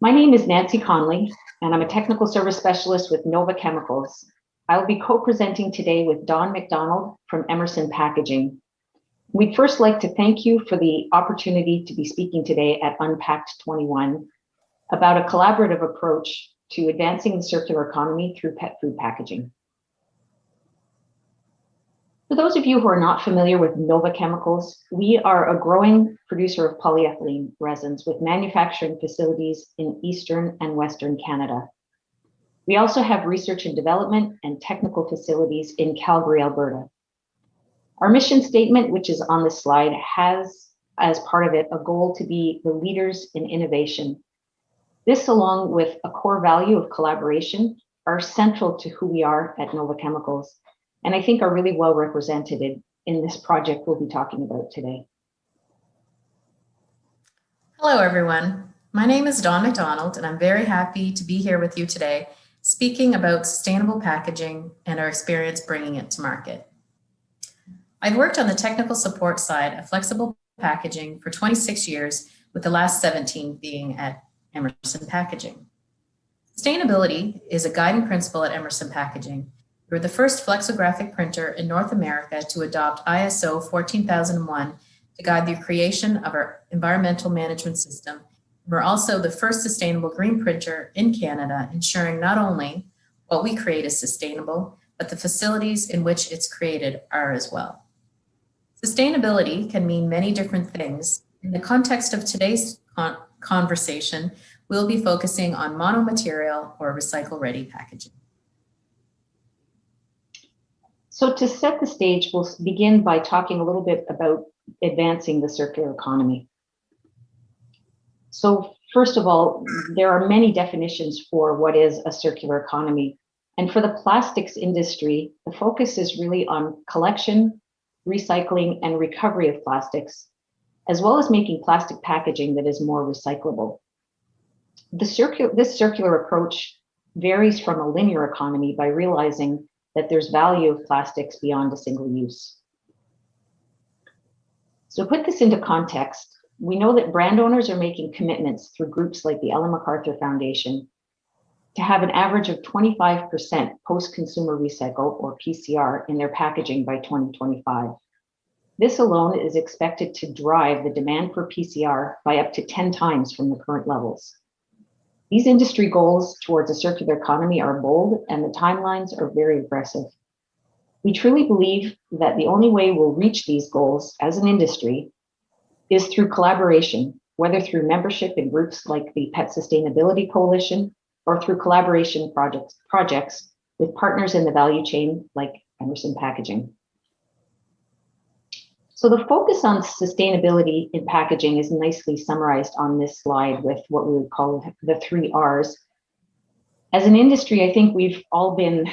My name is Nancy Conley, and I'm a technical service specialist with Nova Chemicals. I will be co-presenting today with Don McDonald from Emerson Packaging. We'd first like to thank you for the opportunity to be speaking today at UnPacked21 about a collaborative approach to advancing the circular economy through pet food packaging. For those of you who are not familiar with Nova Chemicals, we are a growing producer of polyethylene resins with manufacturing facilities in Eastern and Western Canada. We also have research and development and technical facilities in Calgary, Alberta. Our mission statement, which is on this slide, has as part of it a goal to be the leaders in innovation. This, along with a core value of collaboration, are central to who we are at Nova Chemicals, and I think are really well represented in this project we'll be talking about today. Hello, everyone. My name is Dawn McDonald, and I'm very happy to be here with you today, speaking about sustainable packaging and our experience bringing it to market. I've worked on the technical support side of flexible packaging for 26 years, with the last 17 being at Emerson Packaging. Sustainability is a guiding principle at Emerson Packaging. We're the first flexographic printer in North America to adopt ISO 14001 to guide the creation of our environmental management system. We're also the first sustainable green printer in Canada, ensuring not only what we create is sustainable, but the facilities in which it's created are as well. Sustainability can mean many different things. In the context of today's conversation, we'll be focusing on monomaterial or recycle-ready packaging. So to set the stage, we'll begin by talking a little bit about advancing the circular economy. So first of all, there are many definitions for what is a circular economy. And for the plastics industry, the focus is really on collection, recycling, and recovery of plastics, as well as making plastic packaging that is more recyclable. This circular approach varies from a linear economy by realizing that there's value of plastics beyond a single use. So to put this into context, we know that brand owners are making commitments through groups like the Ellen MacArthur Foundation to have an average of 25% post-consumer recycle, or PCR, in their packaging by 2025. This alone is expected to drive the demand for PCR by up to 10 times from the current levels. These industry goals towards a circular economy are bold, and the timelines are very aggressive. We truly believe that the only way we'll reach these goals as an industry is through collaboration, whether through membership in groups like the Pet Sustainability Coalition or through collaboration projects with partners in the value chain like Emerson Packaging. So the focus on sustainability in packaging is nicely summarized on this slide with what we would call the 3 R's. As an industry, I think we've all been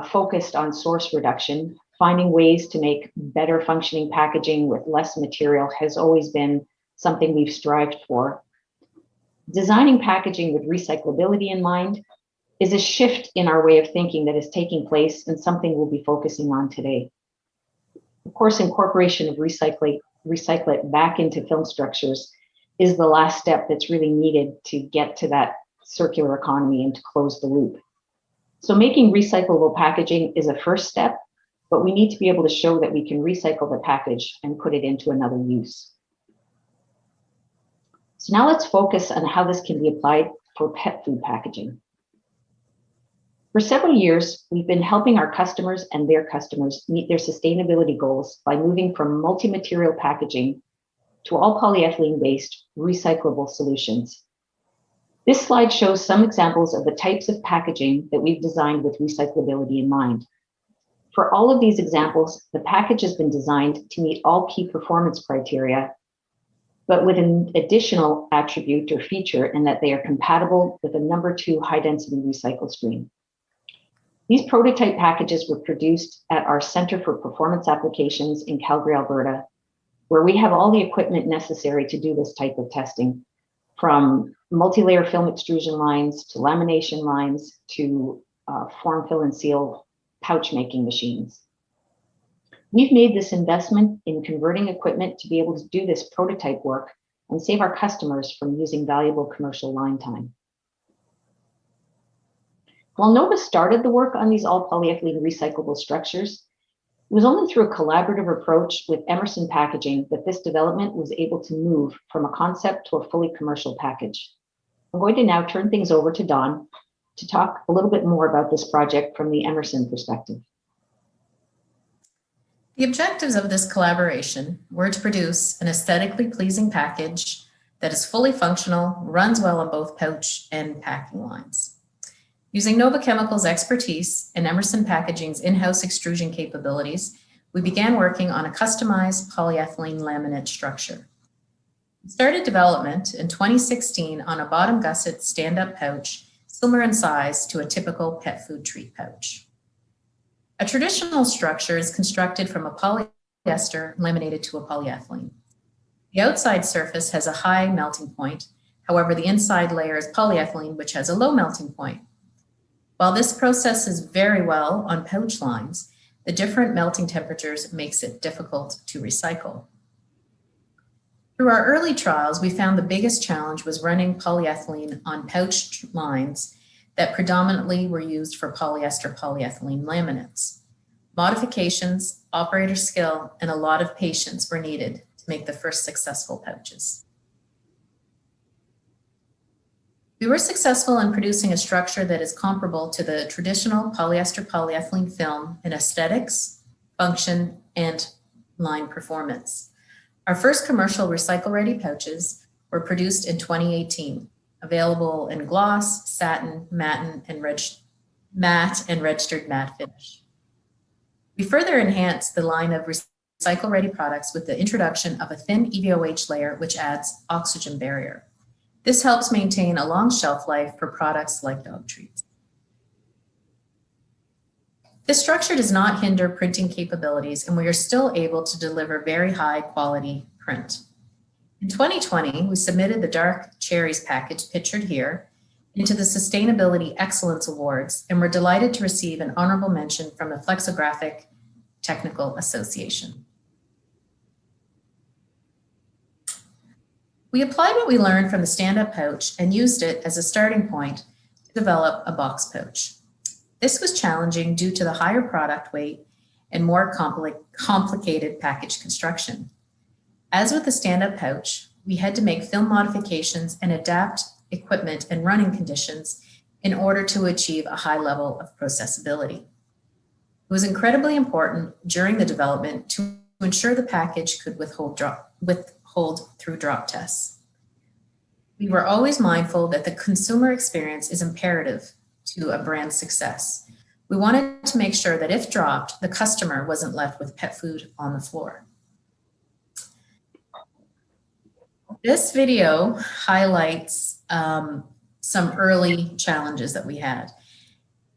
focused on source reduction. Finding ways to make better functioning packaging with less material has always been something we've strived for. Designing packaging with recyclability in mind is a shift in our way of thinking that is taking place and something we'll be focusing on today. Of course, incorporation of recycle it back into film structures is the last step that's really needed to get to that circular economy and to close the loop. So making recyclable packaging is a first step, but we need to be able to show that we can recycle the package and put it into another use. So now let's focus on how this can be applied for pet food packaging. For several years, we've been helping our customers and their customers meet their sustainability goals by moving from multi-material packaging to all polyethylene-based recyclable solutions. This slide shows some examples of the types of packaging that we've designed with recyclability in mind. For all of these examples, the package has been designed to meet all key performance criteria, but with an additional attribute or feature in that they are compatible with a number 2 high-density recycle stream. These prototype packages were produced at our Center for Performance Applications in Calgary, Alberta, where we have all the equipment necessary to do this type of testing, from multi-layer film extrusion lines to lamination lines to form, fill, and seal pouch making machines. We've made this investment in converting equipment to be able to do this prototype work and save our customers from using valuable commercial line time. While Nova started the work on these all polyethylene recyclable structures, it was only through a collaborative approach with Emerson Packaging that this development was able to move from a concept to a fully commercial package. I'm going to now turn things over to Dawn to talk a little bit more about this project from the Emerson perspective. The objectives of this collaboration were to produce an aesthetically pleasing package that is fully functional, runs well on both pouch and packing lines. Using Nova Chemicals' expertise and Emerson Packaging's in-house extrusion capabilities, we began working on a customized polyethylene laminate structure. We started development in 2016 on a bottom gusset stand-up pouch, similar in size to a typical pet food treat pouch. A traditional structure is constructed from a polyester laminated to a polyethylene. The outside surface has a high melting point. However, the inside layer is polyethylene, which has a low melting point. While this processes very well on pouch lines, the different melting temperatures makes it difficult to recycle. Through our early trials, we found the biggest challenge was running polyethylene on pouch lines that predominantly were used for polyester polyethylene laminates. Modifications, operator skill, and a lot of patience were needed to make the first successful pouches. We were successful in producing a structure that is comparable to the traditional polyester polyethylene film in aesthetics, function, and line performance. Our first commercial recycle-ready pouches were produced in 2018, available in gloss, satin, matte, and registered matte finish. We further enhanced the line of recycle-ready products with the introduction of a thin EVOH layer, which adds oxygen barrier. This helps maintain a long shelf life for products like dog treats. This structure does not hinder printing capabilities, and we are still able to deliver very high quality print. In 2020, we submitted the Dark Cherries package pictured here into the Sustainability Excellence Awards, and we're delighted to receive an honorable mention from the Flexographic Technical Association. We applied what we learned from the stand-up pouch and used it as a starting point to develop a box pouch. This was challenging due to the higher product weight and more complicated package construction. As with the stand-up pouch, we had to make film modifications and adapt equipment and running conditions in order to achieve a high level of processability. It was incredibly important during the development to ensure the package could withhold through drop tests. We were always mindful that the consumer experience is imperative to a brand's success. We wanted to make sure that if dropped, the customer wasn't left with pet food on the floor. This video highlights some early challenges that we had.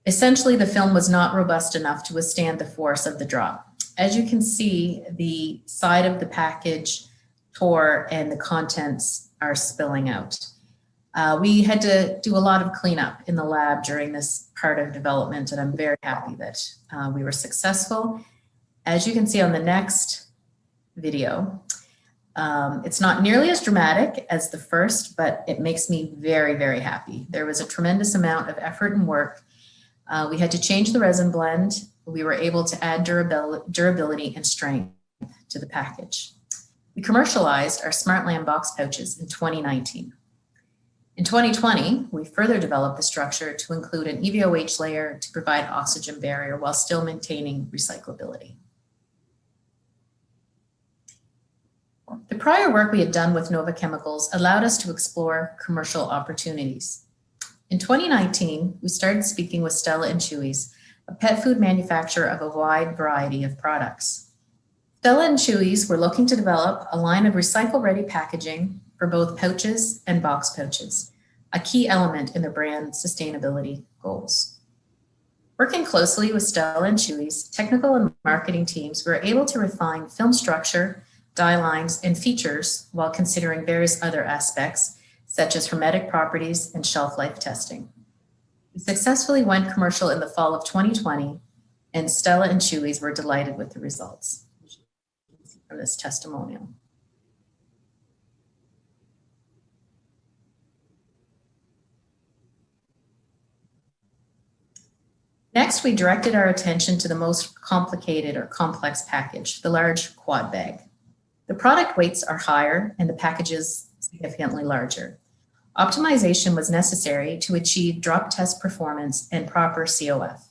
Essentially, the film was not robust enough to withstand the force of the drop. As you can see, the side of the package tore and the contents are spilling out. We had to do a lot of cleanup in the lab during this part of development, and I'm very happy that we were successful. As you can see on the next video, it's not nearly as dramatic as the first, but it makes me very, very happy. There was a tremendous amount of effort and work. We had to change the resin blend. We were able to add durability and strength to the package. We commercialized our SmartLand box pouches in 2019. In 2020, we further developed the structure to include an EVOH layer to provide oxygen barrier while still maintaining recyclability. The prior work we had done with Nova Chemicals allowed us to explore commercial opportunities. In 2019, we started speaking with Stella & Chewy's, a pet food manufacturer of a wide variety of products. Stella & Chewy's were looking to develop a line of recycle-ready packaging for both pouches and box pouches, a key element in the brand's sustainability goals. Working closely with Stella & Chewy's technical and marketing teams, we were able to refine film structure, dye lines, and features while considering various other aspects, such as hermetic properties and shelf life testing. We successfully went commercial in the fall of 2020, and Stella & Chewy's were delighted with the results from this testimonial. Next, we directed our attention to the most complicated or complex package, the large quad bag. The product weights are higher and the packages significantly larger. Optimization was necessary to achieve drop test performance and proper COF.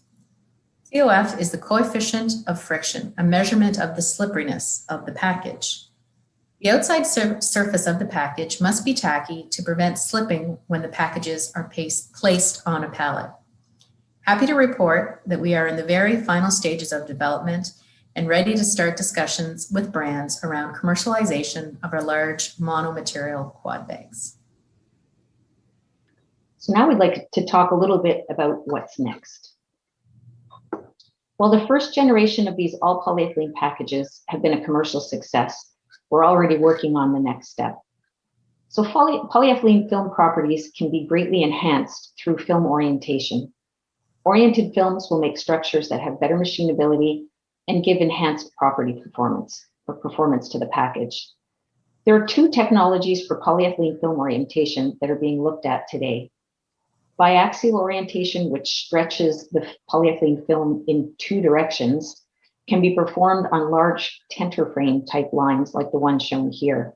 COF is the coefficient of friction, a measurement of the slipperiness of the package. The outside surface of the package must be tacky to prevent slipping when the packages are placed on a pallet. Happy to report that we are in the very final stages of development and ready to start discussions with brands around commercialization of our large mono-material quad bags. So now we'd like to talk a little bit about what's next. While the first generation of these all polyethylene packages have been a commercial success, we're already working on the next step. So polyethylene film properties can be greatly enhanced through film orientation. Oriented films will make structures that have better machinability and give enhanced property performance to the package. There are two technologies for polyethylene film orientation that are being looked at today. Biaxial orientation, which stretches the polyethylene film in two directions, can be performed on large tenter frame type lines like the one shown here.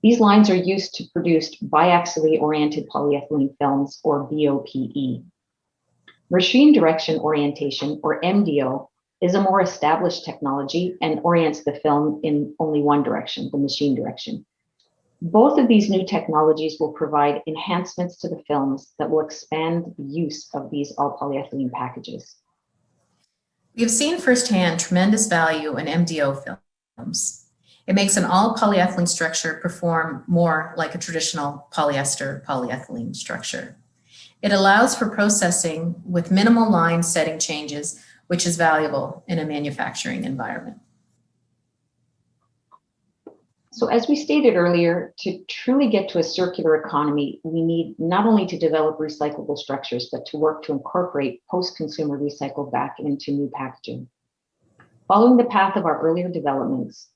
These lines are used to produce biaxially oriented polyethylene films, or BOPE. Machine direction orientation, or MDO, is a more established technology and orients the film in only one direction, the machine direction. Both of these new technologies will provide enhancements to the films that will expand the use of these all polyethylene packages. We have seen firsthand tremendous value in MDO films. It makes an all polyethylene structure perform more like a traditional polyester polyethylene structure. It allows for processing with minimal line setting changes, which is valuable in a manufacturing environment. So as we stated earlier, to truly get to a circular economy, we need not only to develop recyclable structures, but to work to incorporate post-consumer recycle back into new packaging. Following the path of our earlier developments,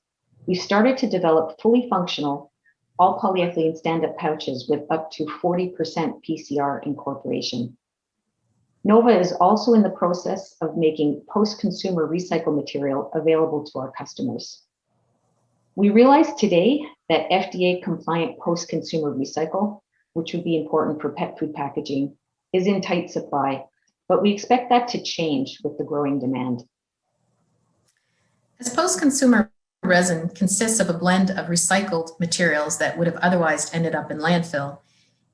we started to develop fully functional all polyethylene stand-up pouches with up to 40% PCR incorporation. Nova is also in the process of making post-consumer recycled material available to our customers. We realize today that FDA compliant post-consumer recycle, which would be important for pet food packaging, is in tight supply, but we expect that to change with the growing demand. As post-consumer resin consists of a blend of recycled materials that would have otherwise ended up in landfill,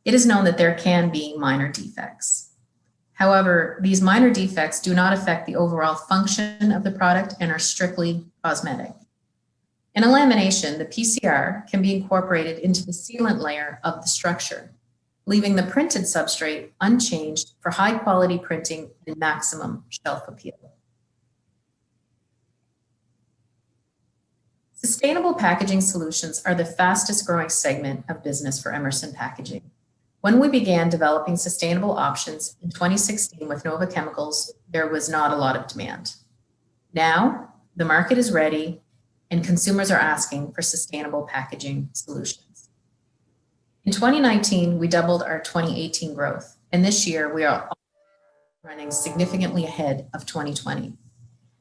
it is known that there can be minor defects. However, these minor defects do not affect the overall function of the product and are strictly cosmetic. In a lamination, the PCR can be incorporated into the sealant layer of the structure, leaving the printed substrate unchanged for high quality printing and maximum shelf appeal. Sustainable packaging solutions are the fastest growing segment of business for Emerson Packaging. When we began developing sustainable options in 2016 with Nova Chemicals, there was not a lot of demand. Now, the market is ready and consumers are asking for sustainable packaging solutions. In 2019, we doubled our 2018 growth, and this year we are running significantly ahead of 2020.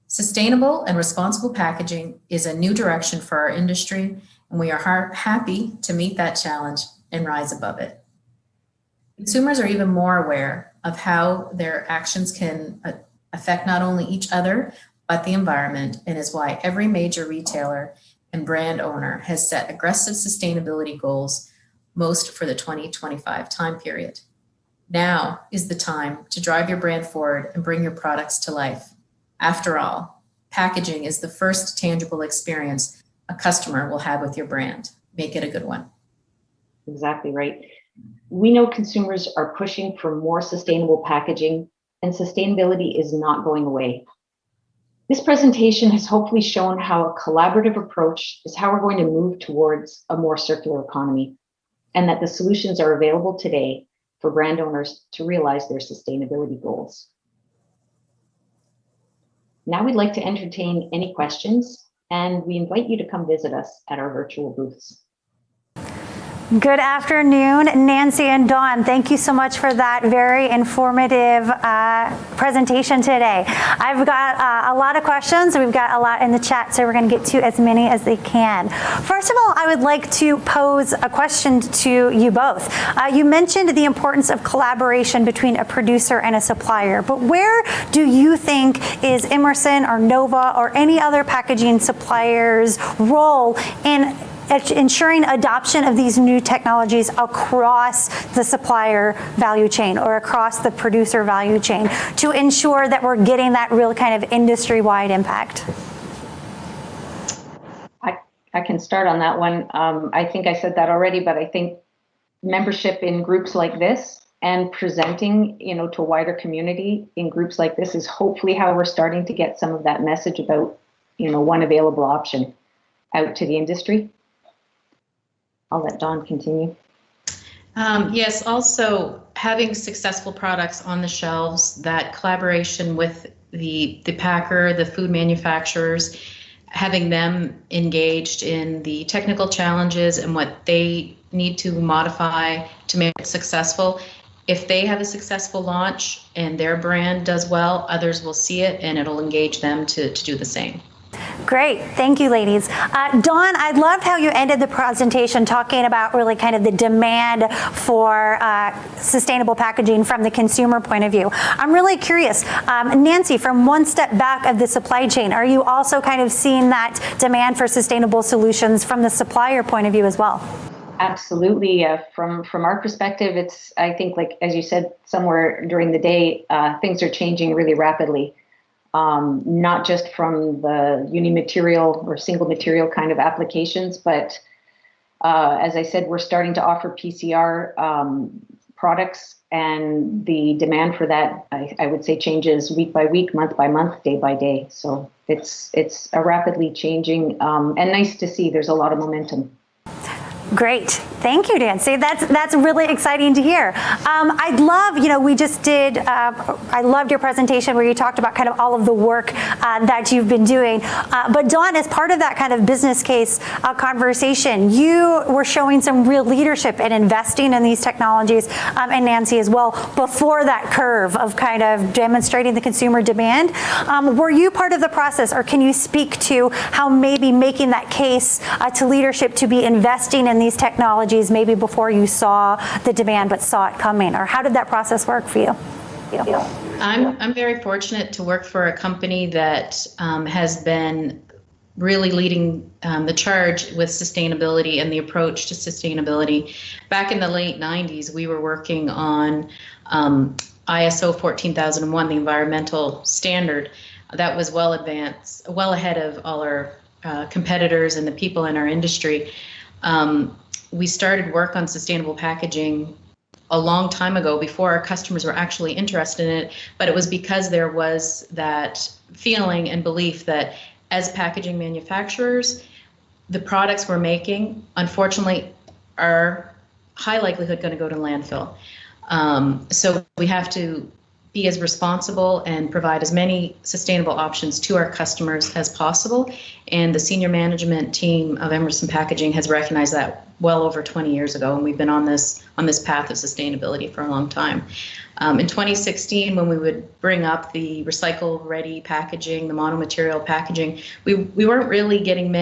Sustainable and responsible packaging is a new direction for our industry, and we are happy to meet that challenge and rise above it. Consumers are even more aware of how their actions can affect not only each other, but the environment, and is why every major retailer and brand owner has set aggressive sustainability goals, most for the 2025 time period. Now is the time to drive your brand forward and bring your products to life. After all, packaging is the first tangible experience a customer will have with your brand. Make it a good one. Exactly right. We know consumers are pushing for more sustainable packaging, and sustainability is not going away. This presentation has hopefully shown how a collaborative approach is how we're going to move towards a more circular economy, and that the solutions are available today for brand owners to realize their sustainability goals. Now we'd like to entertain any questions, and we invite you to come visit us at our virtual booths. Good afternoon, Nancy and Dawn. Thank you so much for that very informative presentation today. I've got a lot of questions. We've got a lot in the chat, so we're going to get to as many as they can. First of all, I would like to pose a question to you both. You mentioned the importance of collaboration between a producer and a supplier, but where do you think is Emerson or Nova or any other packaging supplier's role in ensuring adoption of these new technologies across the supplier value chain or across the producer value chain to ensure that we're getting that real kind of industry-wide impact? I can start on that one. I think I said that already, but I think membership in groups like this and presenting, to a wider community in groups like this is hopefully how we're starting to get some of that message about, one available option out to the industry. I'll let Dawn continue. Yes, also having successful products on the shelves, that collaboration with the packer, the food manufacturers, having them engaged in the technical challenges and what they need to modify to make it successful. If they have a successful launch and their brand does well, others will see it and it'll engage them to do the same. Great. Thank you, ladies. Dawn, I loved how you ended the presentation talking about really kind of the demand for sustainable packaging from the consumer point of view. I'm really curious, Nancy, from one step back of the supply chain, are you also kind of seeing that demand for sustainable solutions from the supplier point of view as well? Absolutely. From our perspective, it's, I think, like, as you said, somewhere during the day, things are changing really rapidly. Not just from the uni-material or single material kind of applications, but as I said, we're starting to offer PCR products, and the demand for that, I would say, changes week by week, month by month, day by day. So it's a rapidly changing and nice to see. There's a lot of momentum. Great. Thank you, Nancy. That's really exciting to hear. I'd love, we just did, I loved your presentation where you talked about kind of all of the work that you've been doing. But Dawn, as part of that kind of business case conversation, you were showing some real leadership in investing in these technologies, and Nancy as well, before that curve of kind of demonstrating the consumer demand. Were you part of the process, or can you speak to how maybe making that case to leadership to be investing in these technologies maybe before you saw the demand but saw it coming, or how did that process work for you? I'm very fortunate to work for a company that has been really leading the charge with sustainability and the approach to sustainability. Back in the late 90s, we were working on ISO 14001, the environmental standard that was well advanced, well ahead of all our competitors and the people in our industry. We started work on sustainable packaging a long time ago, before our customers were actually interested in it, but it was because there was that feeling and belief that as packaging manufacturers, the products we're making, unfortunately, are high likelihood going to go to landfill. So we have to be as responsible and provide as many sustainable options to our customers as possible. And the senior management team of Emerson Packaging has recognized that well over 20 years ago, and we've been on this path of sustainability for a long time. In 2016, when we would bring up the recycle-ready packaging, the monomaterial packaging, we weren't really getting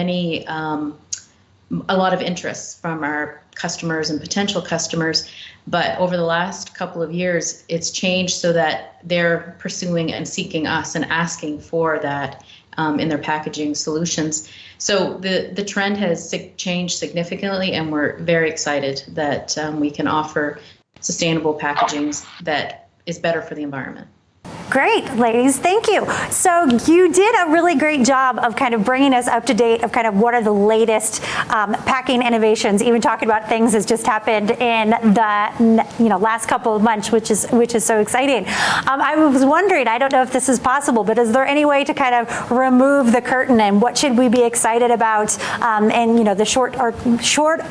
a lot of interest from our customers and potential customers. But over the last couple of years, it's changed so that they're pursuing and seeking us and asking for that in their packaging solutions. So the trend has changed significantly, and we're very excited that we can offer sustainable packaging that is better for the environment. Great, ladies, thank you. So you did a really great job of kind of bringing us up to date of kind of what are the latest packing innovations, even talking about things that's just happened in the last couple of months, which is so exciting. I was wondering, I don't know if this is possible, but is there any way to kind of remove the curtain, and what should we be excited about in the short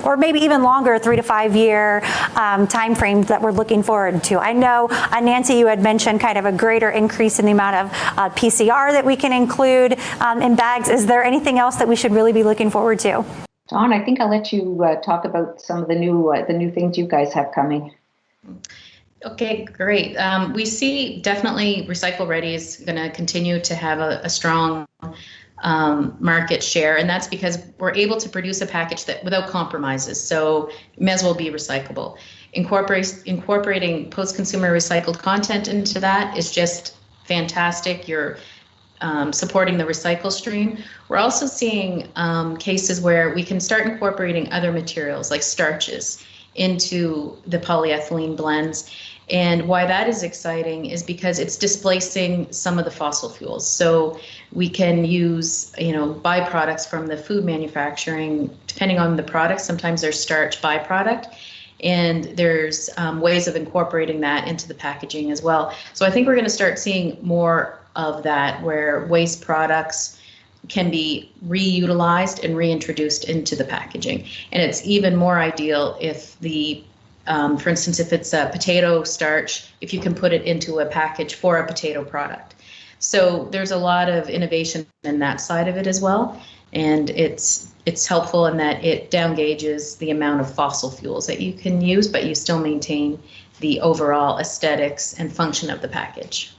or maybe even longer 3 to 5 year time frame that we're looking forward to? I know, Nancy, you had mentioned kind of a greater increase in the amount of PCR that we can include in bags. Is there anything else that we should really be looking forward to? Dawn, I think I'll let you talk about some of the new things you guys have coming. Okay, great. We see definitely Recycle Ready is going to continue to have a strong market share, and that's because we're able to produce a package that without compromises, so it may as well be recyclable. Incorporating post-consumer recycled content into that is just fantastic. You're supporting the recycle stream. We're also seeing cases where we can start incorporating other materials like starches into the polyethylene blends. And why that is exciting is because it's displacing some of the fossil fuels. So we can use, byproducts from the food manufacturing, depending on the product. Sometimes there's starch byproduct, and there's ways of incorporating that into the packaging as well. So I think we're going to start seeing more of that, where waste products can be reutilized and reintroduced into the packaging. And it's even more ideal if for instance, if it's a potato starch, if you can put it into a package for a potato product. So there's a lot of innovation in that side of it as well. And it's helpful in that it down gauges the amount of fossil fuels that you can use, but you still maintain the overall aesthetics and function of the package.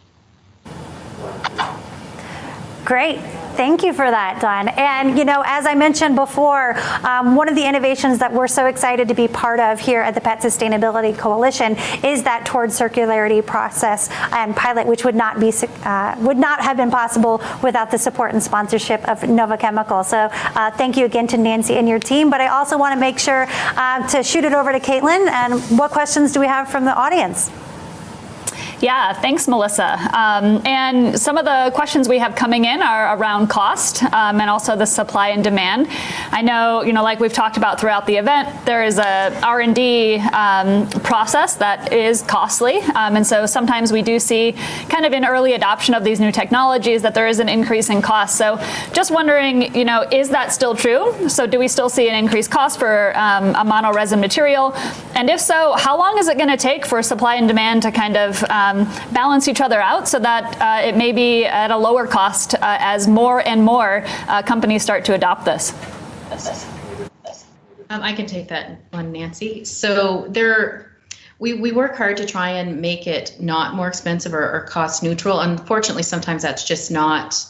Great. Thank you for that, Dawn. And, as I mentioned before, one of the innovations that we're so excited to be part of here at the Pet Sustainability Coalition is that Towards Circularity process and pilot, which would not have been possible without the support and sponsorship of Nova Chemical. So thank you again to Nancy and your team. But I also want to make sure to shoot it over to Caitlin. And what questions do we have from the audience? Yeah, thanks, Melissa. And some of the questions we have coming in are around cost and also the supply and demand. I know, like we've talked about throughout the event, there is a R&D process that is costly. And so sometimes we do see kind of in early adoption of these new technologies that there is an increase in cost. So just wondering, is that still true? So do we still see an increased cost for a mono resin material? And if so, how long is it going to take for supply and demand to kind of balance each other out so that it may be at a lower cost as more and more companies start to adopt this? I can take that one, Nancy. So we work hard to try and make it not more expensive or cost neutral. Unfortunately, sometimes that's just not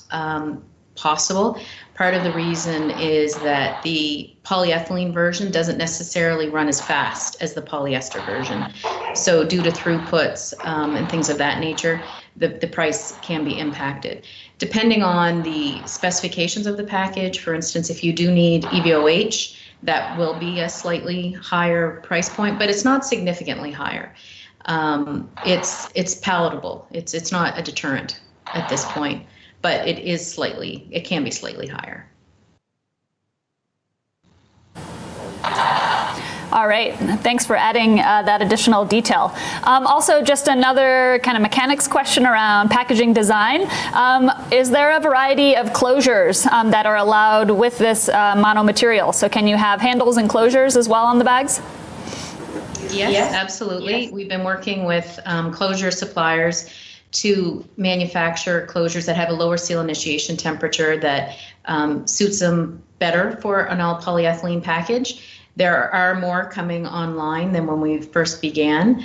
possible. Part of the reason is that the polyethylene version doesn't necessarily run as fast as the polyester version. So due to throughputs and things of that nature, the price can be impacted. Depending on the specifications of the package, for instance, if you do need EVOH, that will be a slightly higher price point, but it's not significantly higher. It's palatable. It's not a deterrent at this point. But it can be slightly higher. All right, thanks for adding that additional detail. Also, just another kind of mechanics question around packaging design. Is there a variety of closures that are allowed with this mono material? So can you have handles and closures as well on the bags? Yes, absolutely. Yes. We've been working with closure suppliers to manufacture closures that have a lower seal initiation temperature that suits them better for an all polyethylene package. There are more coming online than when we first began.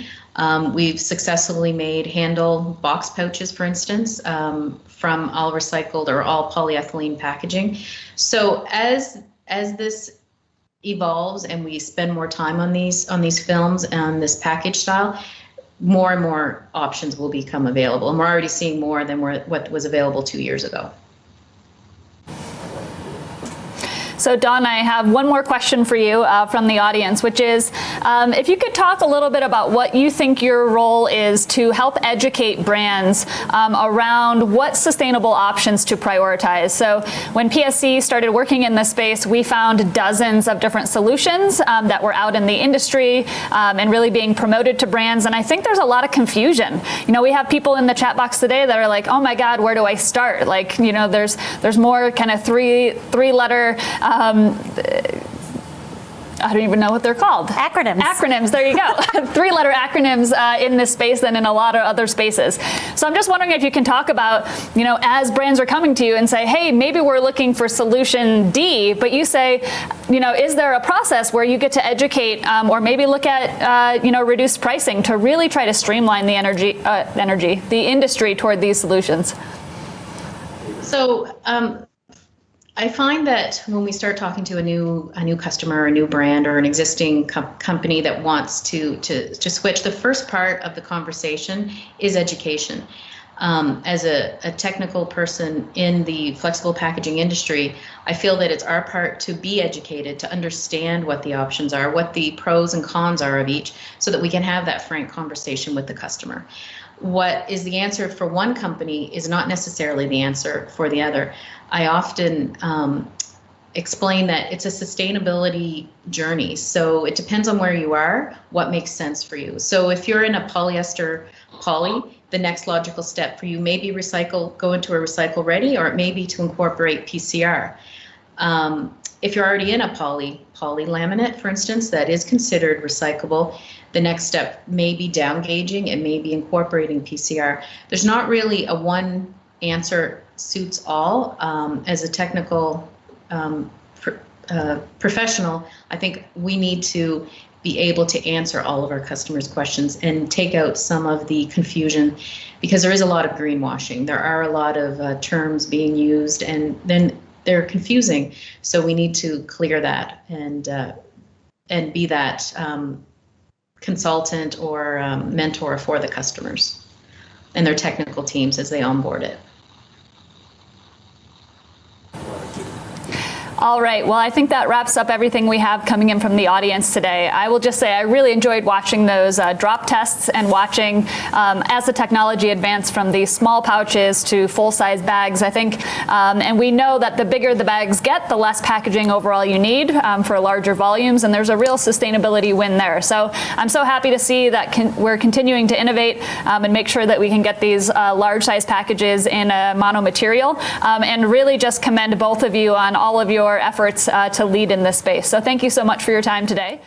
We've successfully made handle box pouches, for instance, from all recycled or all polyethylene packaging. So as this evolves and we spend more time on these films and this package style, more and more options will become available. And we're already seeing more than what was available 2 years ago. So Dawn, I have one more question for you from the audience, which is if you could talk a little bit about what you think your role is to help educate brands around what sustainable options to prioritize. So when PSC started working in this space, we found dozens of different solutions that were out in the industry and really being promoted to brands. And I think there's a lot of confusion. We have people in the chat box today that are like, oh my God, where do I start? Like, there's more kind of three-letter I don't even know what they're called. Acronyms. Acronyms, there you go. 3-letter acronyms in this space and in a lot of other spaces. So I'm just wondering if you can talk about, as brands are coming to you and say, hey, maybe we're looking for solution D, but you say, is there a process where you get to educate or maybe look at, reduced pricing to really try to streamline the industry toward these solutions? So I find that when we start talking to a new customer, a new brand, or an existing company that wants to switch, the first part of the conversation is education. As a technical person in the flexible packaging industry, I feel that it's our part to be educated, to understand what the options are, what the pros and cons are of each, so that we can have that frank conversation with the customer. What is the answer for one company is not necessarily the answer for the other. I often explain that it's a sustainability journey. So it depends on where you are, what makes sense for you. So if you're in a polyester poly, the next logical step for you may be go into a recycle ready, or it may be to incorporate PCR. If you're already in a poly laminate, for instance, that is considered recyclable, the next step may be down gauging and maybe incorporating PCR. There's not really a one answer suits all. As a technical professional, I think we need to be able to answer all of our customers' questions and take out some of the confusion, because there is a lot of greenwashing. There are a lot of terms being used, and then they're confusing. So we need to clear that and be that consultant or mentor for the customers and their technical teams as they onboard it. All right, well, I think that wraps up everything we have coming in from the audience today. I will just say I really enjoyed watching those drop tests and watching as the technology advanced from these small pouches to full-size bags, I think. And we know that the bigger the bags get, the less packaging overall you need for larger volumes, and there's a real sustainability win there. So I'm so happy to see that we're continuing to innovate and make sure that we can get these large-size packages in a mono material, and really just commend both of you on all of your efforts to lead in this space. So thank you so much for your time today.